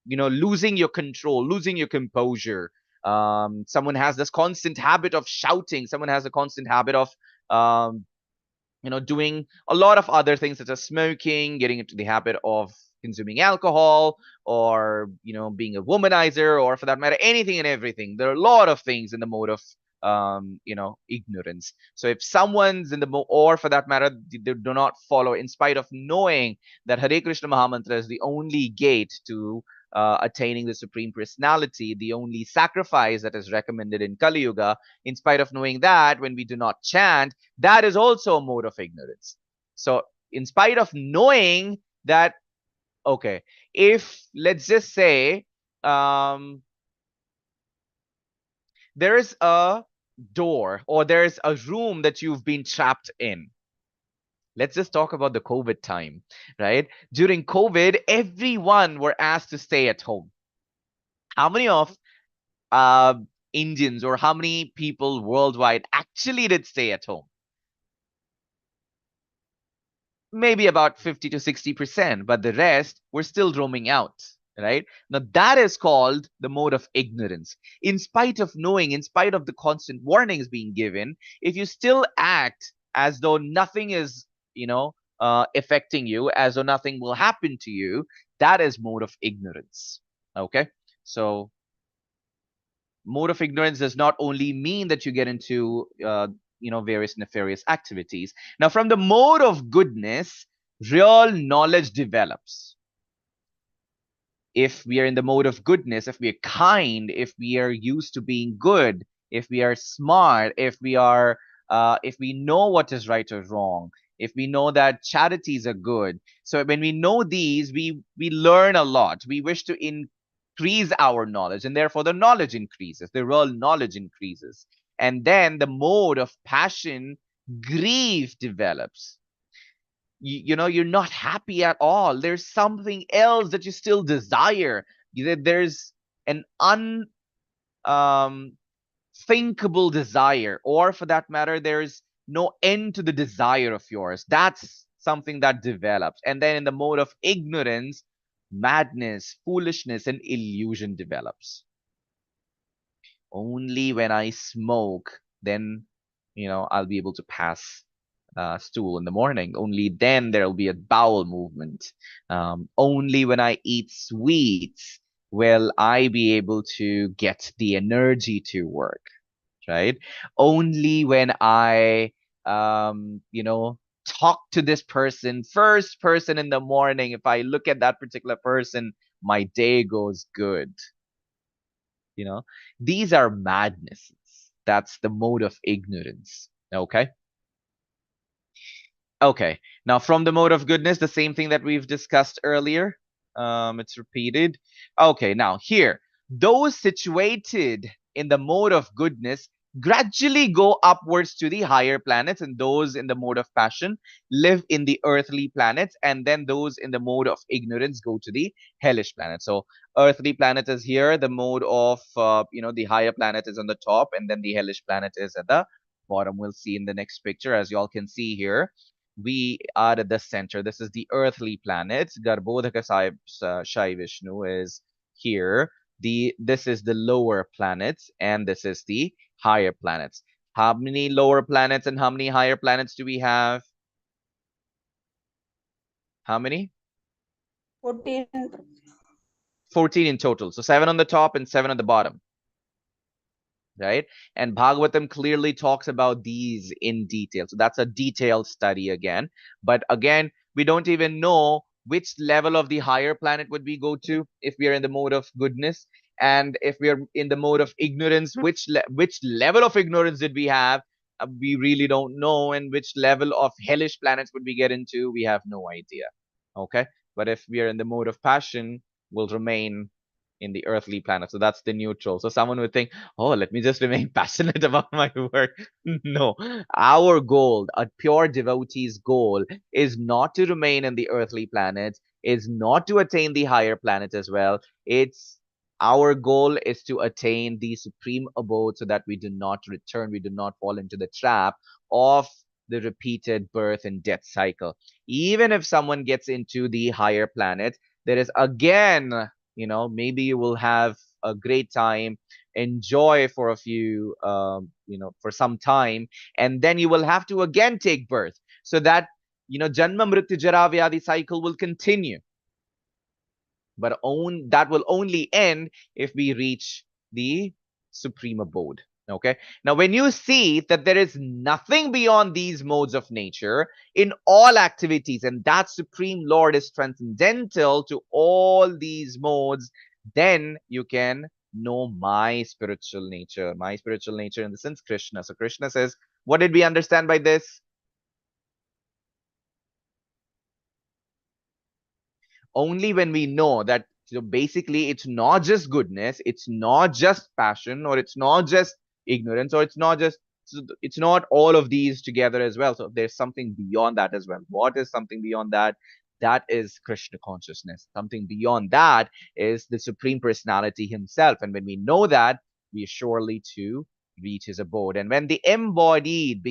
losing your control, losing your composure. Someone has this constant habit of shouting, someone has a constant habit of um, doing a lot of other things such as smoking, getting into the habit of consuming alcohol, or being a womanizer, or for that matter anything and everything. There are a lot of things in the mode of ignorance. So if someone's in the or for that matter they do not follow, in spite of knowing that Hare Krishna Mahamantra is the only gate to attaining the Supreme Personality, the only sacrifice that is recommended in Kali Yuga, in spite of knowing that when we do not chant, that is also a mode of ignorance. So in spite of knowing that, okay, if let's just say there is a door or there's a room that you've been trapped in. Let's just talk about the COVID time, right? During COVID, everyone were asked to stay at home. How many of Indians or how many people worldwide actually did stay at home? Maybe about 50 to 60%, but the rest were still roaming out, right? Now that is called the mode of ignorance. In spite of knowing, in spite of the constant warnings being given, if you still act as though nothing is, affecting you, as though nothing will happen to you, that is mode of ignorance. Okay, so mode of ignorance does not only mean that you get into various nefarious activities. Now from the mode of goodness, real knowledge develops. If we are in the mode of goodness, if we are kind, if we are used to being good, if we are smart, if we know what is right or wrong, if we know that charities are good, so when we know these, we learn a lot. We wish to increase our knowledge, and therefore the knowledge increases, the real knowledge increases. And then the mode of passion, grief, develops. You're not happy at all. There's something else that you still desire. There's an thinkable desire, or for that matter, there's no end to the desire of yours. That's something that develops. And then in the mode of ignorance, madness, foolishness, and illusion develops. Only when I smoke, then I'll be able to pass stool in the morning. Only then there'll be a bowel movement. Only when I eat sweets will I be able to get the energy to work, right? Only when I talk to this person, first person in the morning, if I look at that particular person, my day goes good. These are madnesses. That's the mode of ignorance. Okay. Okay, now from the mode of goodness, the same thing that we've discussed earlier. It's repeated. Okay, now here, those situated in the mode of goodness gradually go upwards to the higher planets, and those in the mode of passion live in the earthly planets, and then those in the mode of ignorance go to the hellish planet. So earthly planet is here, the mode of the higher planet is on the top, and then the hellish planet is at the bottom. We'll see in the next picture. As you all can see here, we are at the center. This is the earthly planet. Garbhodaka Shai Vishnu is here. This is the lower planets, and this is the higher planets. How many lower planets and how many higher planets do we have? How many? 14. 14 in total. So 7 on the top and 7 on the bottom. Right? And Bhagavatam clearly talks about these in detail. So that's a detailed study again. But again, we don't even know which level of the higher planet would we go to if we are in the mode of goodness, and if we are in the mode of ignorance, which level of ignorance did we have? We really don't know. And which level of hellish planets would we get into? We have no idea. Okay, but if we are in the mode of passion, we'll remain in the earthly planet. So that's the neutral. So someone would think, oh, let me just remain passionate about my work. No, our goal, a pure devotee's goal, is not to remain in the earthly planet, is not to attain the higher planet as well. It's our goal is to attain the supreme abode so that we do not return, we do not fall into the trap of the repeated birth and death cycle. Even if someone gets into the higher planet, there is again, maybe you will have a great time, enjoy for a few, for some time, and then you will have to again take birth, so that, janma mrityu jara vyadi cycle will continue. But that will only end if we reach the supreme abode. Okay. Now, when you see that there is nothing beyond these modes of nature in all activities, and that Supreme Lord is transcendental to all these modes, then you can know my spiritual nature. My spiritual nature in the sense Krishna. So Krishna says, what did we understand by this? Only when we know that, basically it's not just goodness, it's not just passion, or it's not just ignorance, or it's not all of these together as well. So there's something beyond that as well. What is something beyond that? That is Krishna consciousness. Something beyond that is the Supreme Personality himself. And when we know that, we are surely to reach his abode. And when the embodied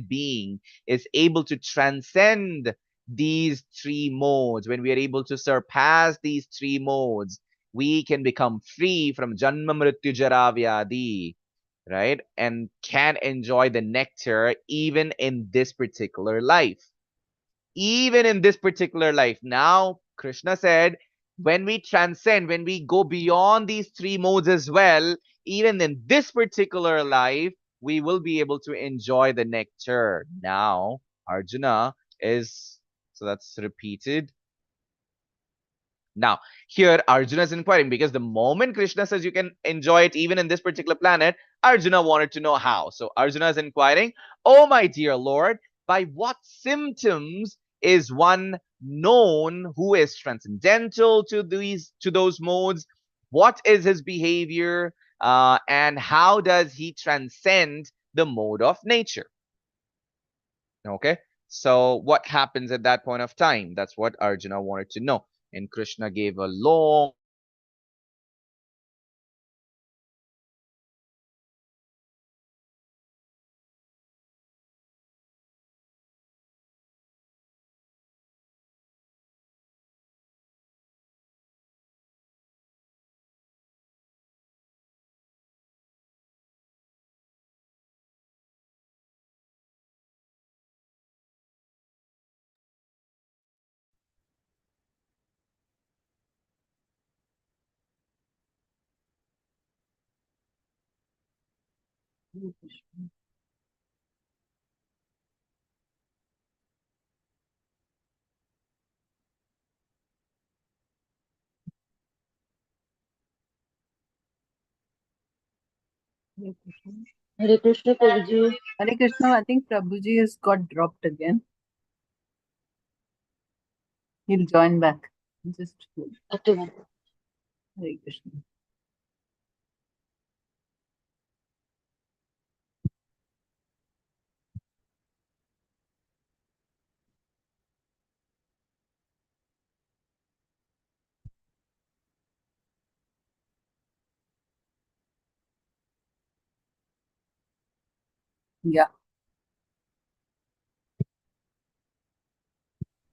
being is able to transcend these three modes, when we are able to surpass these three modes, we can become free from janma mrityu jara vyadi, right? And can enjoy the nectar even in this particular life. Even in this particular life. Now, Krishna said, when we transcend, when we go beyond these three modes as well, even in this particular life, we will be able to enjoy the nectar. Now, Arjuna is, so that's repeated. Now, here Arjuna is inquiring, because the moment Krishna says you can enjoy it even in this particular planet, Arjuna wanted to know how. So Arjuna is inquiring, oh my dear Lord, by what symptoms is one known who is transcendental to those modes? What is his behavior? And how does he transcend the mode of nature? Okay, so what happens at that point of time? That's what Arjuna wanted to know. And Krishna gave a long Hare Krishna, Prabhuji. Hare Krishna, I think Prabhuji has got dropped again. He'll join back. Just okay. Hare Krishna. Yeah.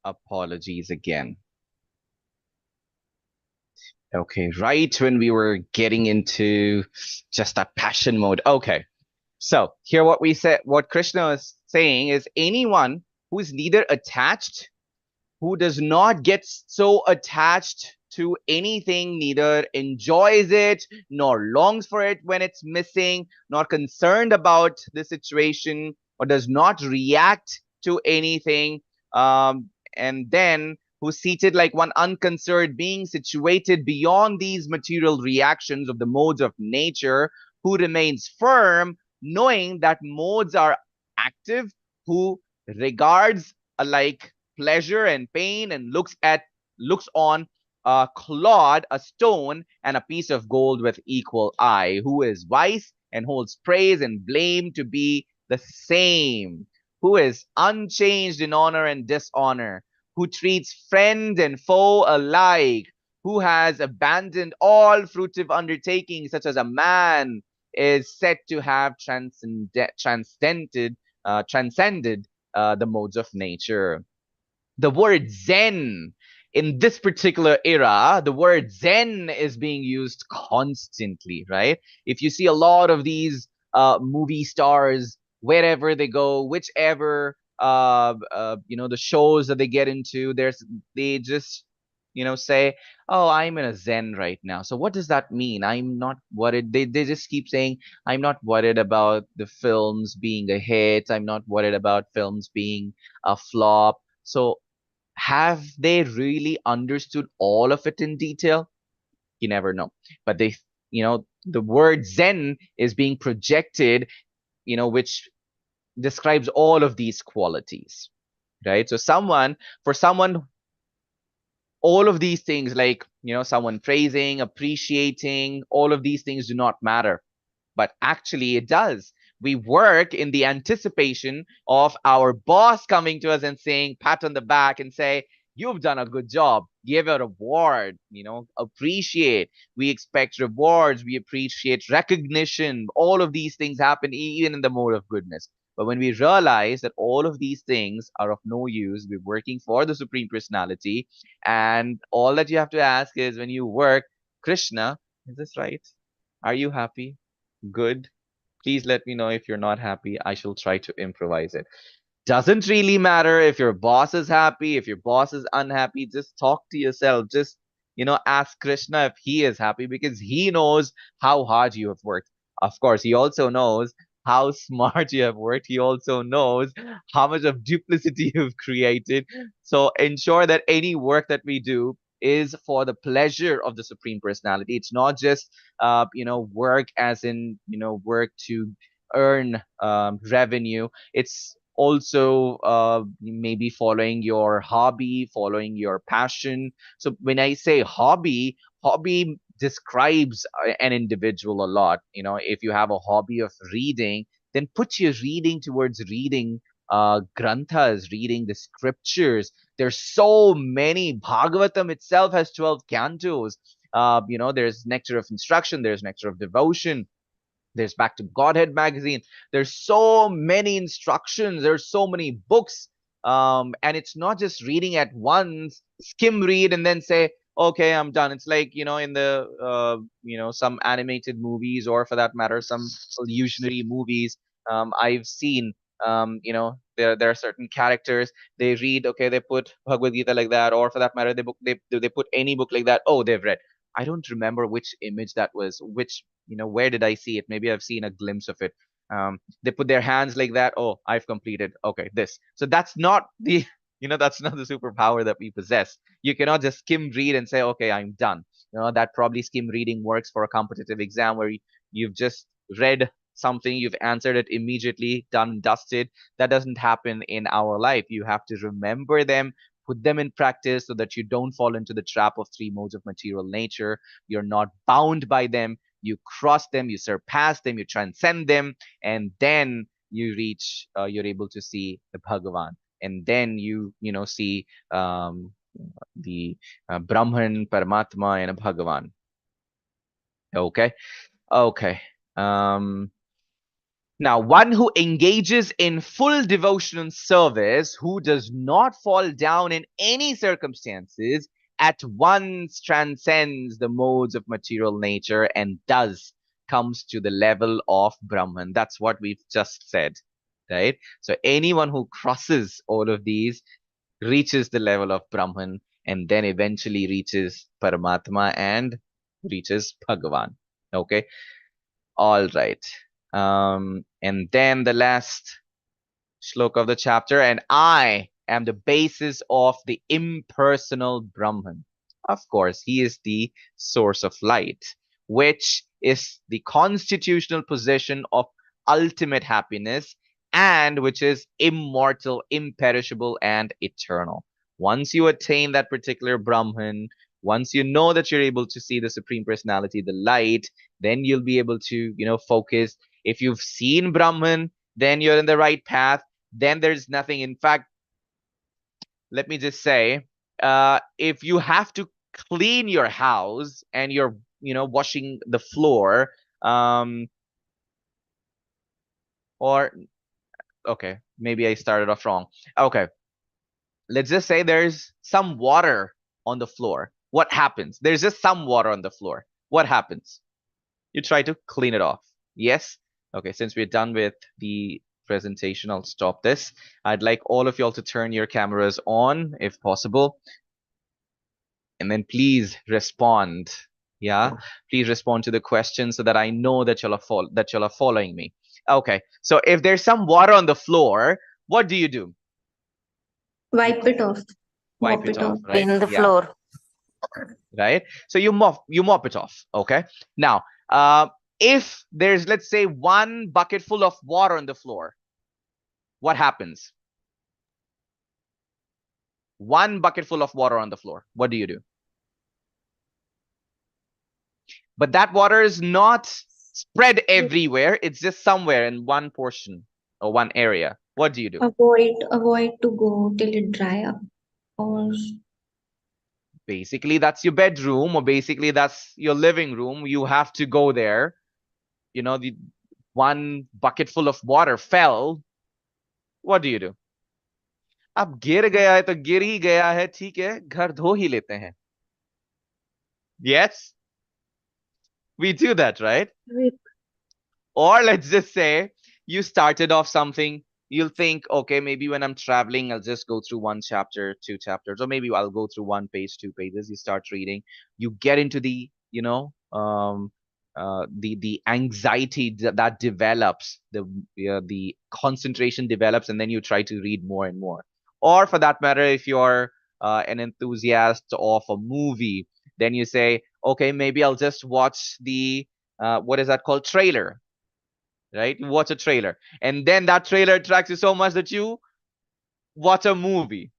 apologies again. Okay, right when we were getting into just that passion mode. Okay, So here what we said, what Krishna is saying is anyone who is neither attached, who does not get so attached to anything, neither enjoys it nor longs for it when it's missing, nor concerned about the situation, or does not react to anything, and then who's seated like one unconcerned being, situated beyond these material reactions of the modes of nature, who remains firm, knowing that modes are active, who regards alike pleasure and pain, and looks on a clod, a stone, and a piece of gold with equal eye, who is wise and holds praise and blame to be the same, who is unchanged in honor and dishonor, who treats friend and foe alike, who has abandoned all fruitive undertakings, such as a man is said to have transcended the modes of nature. The word Zen in this particular era, the word Zen is being used constantly, right? If you see a lot of these movie stars, wherever they go, whichever the shows that they get into, they just say, oh, I'm in a Zen right now. So what does that mean? I'm not worried. They just keep saying, I'm not worried about the films being a hit. I'm not worried about films being a flop. So have they really understood all of it in detail? You never know. But the word Zen is being projected, which describes all of these qualities, right? So for someone, all of these things, like, someone praising, appreciating, all of these things do not matter. But actually it does. We work in the anticipation of our boss coming to us and saying, pat on the back and say, you've done a good job, give a reward, appreciate. We expect rewards, we appreciate recognition. All of these things happen even in the mode of goodness. But when we realize that all of these things are of no use, we're working for the Supreme Personality, and all that you have to ask is, when you work, Krishna, is this right? Are you happy? Good. Please let me know if you're not happy. I shall try to improvise it. Doesn't really matter if your boss is happy, if your boss is unhappy. Just talk to yourself. Just, ask Krishna if he is happy, because he knows how hard you have worked. Of course, he also knows how smart you have worked. He also knows how much of duplicity you've created. So ensure that any work that we do is for the pleasure of the Supreme Personality. It's not just work as in, work to earn revenue. It's also maybe following your hobby, following your passion. So when I say hobby describes an individual a lot. If you have a hobby of reading, then put your reading towards reading granthas, reading the scriptures. There's so many. Bhagavatam itself has 12 cantos. There's Nectar of Instruction, there's Nectar of Devotion, there's Back to Godhead magazine. There's so many instructions, there's so many books. And it's not just reading at once, skim read and then say, okay, I'm done. It's like, in the some animated movies, or for that matter, some illusionary movies. I've seen, there are certain characters, they read, okay, they put Bhagavad Gita like that, or for that matter, they put any book like that. Oh, they've read. I don't remember which image that was, where did I see it? Maybe I've seen a glimpse of it. They put their hands like that. Oh, I've completed. Okay, this. So that's not the, that's not the superpower that we possess. You cannot just skim read and say, okay, I'm done. That probably skim reading works for a competitive exam where you've just read something, you've answered it immediately, done, dusted. That doesn't happen in our life. You have to remember them, put them in practice so that you don't fall into the trap of three modes of material nature. You're not bound by them. You cross them, you surpass them, you transcend them, and then you reach, you're able to see the Bhagavan. And then you see the Brahman, Paramatma, and a Bhagavan. Okay. Okay. Now, one who engages in full devotional service, who does not fall down in any circumstances, at once transcends the modes of material nature and does comes to the level of Brahman. That's what we've just said, right? So anyone who crosses all of these reaches the level of Brahman and then eventually reaches Paramatma and reaches Bhagavan. Okay. All right. And then the last shloka of the chapter, and I am the basis of the impersonal Brahman. Of course, he is the source of light, which is the constitutional possession of ultimate happiness and which is immortal, imperishable, and eternal. Once you attain that particular Brahman, once you know that you're able to see the Supreme Personality, the light, then you'll be able to, focus. If you've seen Brahman, then you're in the right path. Then there's nothing. In fact, let me just say, if you have to clean your house and you're, washing the floor, or, okay, maybe I started off wrong. Okay, let's just say there's some water on the floor. What happens? There's just some water on the floor. What happens? You try to clean it off. Yes? Okay, since we're done with the presentation, I'll stop this. I'd like all of y'all to turn your cameras on if possible. And then please respond. Yeah, please respond to the question so that I know that y'all are following me. Okay, so if there's some water on the floor, what do you do? Wipe it off. Wipe Mop it it off, off. right? In the Yeah, floor. right? So you mop it off. Okay. Now, if there's, let's say, one bucket full of water on the floor, what happens? One bucket full of water on the floor. What do you do? But that water is not spread everywhere. It's just somewhere in one portion or one area. What do you do? Avoid to go till it dry up. Or Basically, that's your bedroom, or basically that's your living room. You have to go there. The one bucket full of water fell. What do you do? अब गिर गया है तो गिर ही गया है, ठीक है, घर धो ही लेते हैं. Yes, we do that, right? Or let's just say you started off something. You'll think, okay, maybe when I'm traveling, I'll just go through one chapter, two chapters, or maybe I'll go through one page, 2 pages. You start reading. You get into the, the anxiety that develops, the concentration develops, and then you try to read more and more. Or for that matter, if you're an enthusiast of a movie, then you say, okay, maybe I'll just watch the what is that called, trailer, right? You watch a trailer, and then that trailer attracts you so much that you watch a movie.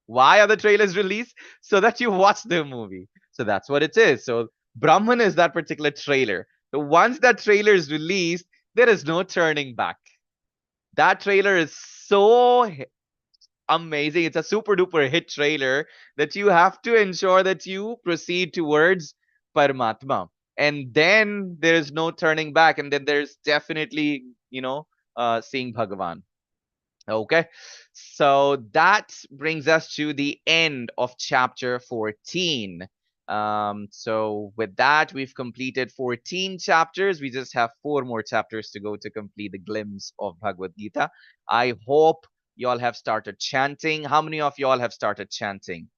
Why are the trailers released? So that you watch the movie. So that's what it is. So Brahman is that particular trailer. So once that trailer is released, there is no turning back. That trailer is so amazing. It's a super duper hit trailer that you have to ensure that you proceed towards Paramatma. And then there's no turning back. And then there's definitely, seeing Bhagavan. Okay, so that brings us to the end of chapter 14. So with that, we've completed 14 chapters. We just have 4 more chapters to go to complete the glimpse of Bhagavad Gita. I hope y'all have started chanting. How many of y'all have started chanting?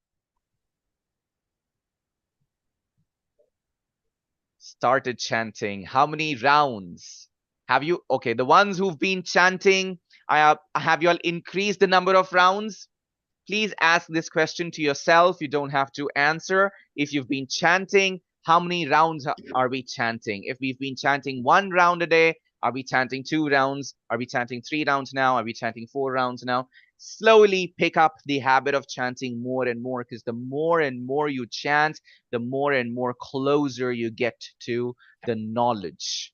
Started chanting. How many rounds have you? Okay, the ones who've been chanting, have you all increased the number of rounds? Please ask this question to yourself. You don't have to answer. If you've been chanting, how many rounds are we chanting? If we've been chanting 1 round a day, are we chanting 2 rounds? Are we chanting 3 rounds now? Are we chanting 4 rounds now? Slowly pick up the habit of chanting more and more, because the more and more you chant, the more and more closer you get to the knowledge.